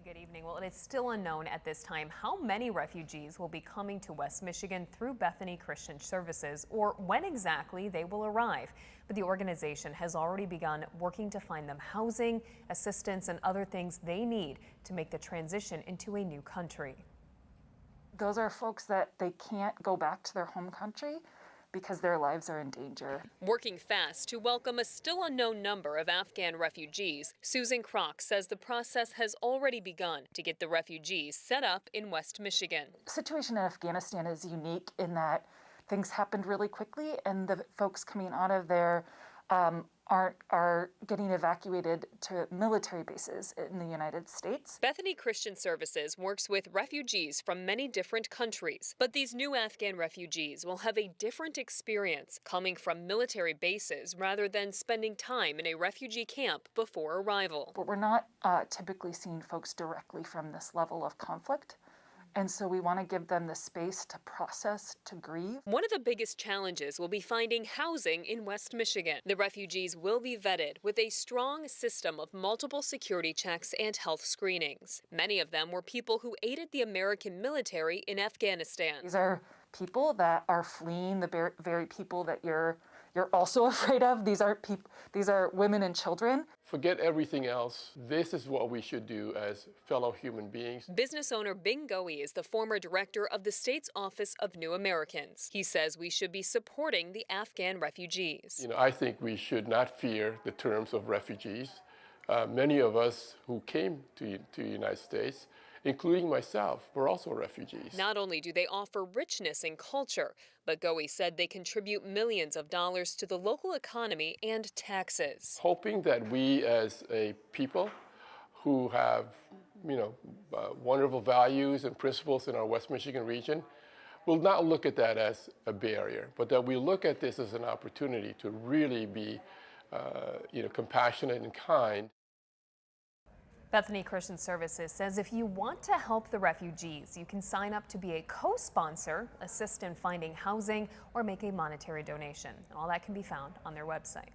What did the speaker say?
Good evening. Well, it is still unknown at this time how many refugees will be coming to West Michigan through Bethany Christian Services or when exactly they will arrive. But the organization has already begun working to find them housing, assistance, and other things they need to make the transition into a new country. Those are folks that they can't go back to their home country because their lives are in danger. Working fast to welcome a still unknown number of Afghan refugees, Susan Kroc says the process has already begun to get the refugees set up in West Michigan. The situation in Afghanistan is unique in that things happened really quickly and the folks coming out of there are getting evacuated to military bases in the United States. Bethany Christian Services works with refugees from many different countries, but these new Afghan refugees will have a different experience coming from military bases rather than spending time in a refugee camp before arrival. But we're not typically seeing folks directly from this level of conflict. And so we want to give them the space to process, to grieve. One of the biggest challenges will be finding housing in West Michigan. The refugees will be vetted with a strong system of multiple security checks and health screenings. Many of them were people who aided the American military in Afghanistan. These are people that are fleeing the very people that you're also afraid of. These are women and children. Forget everything else. This is what we should do as fellow human beings. Business owner Bing Goey is the former director of the state's Office of New Americans. He says we should be supporting the Afghan refugees. I think we should not fear the terms of refugees. Many of us who came to the United States, including myself, were also refugees. Not only do they offer richness in culture, but Goey said they contribute millions of dollars to the local economy and taxes. Hoping that we as a people who have, wonderful values and principles in our West Michigan region will not look at that as a barrier, but that we look at this as an opportunity to really be, compassionate and kind. Bethany Christian Services says if you want to help the refugees, you can sign up to be a co-sponsor, assist in finding housing, or make a monetary donation. All that can be found on their website.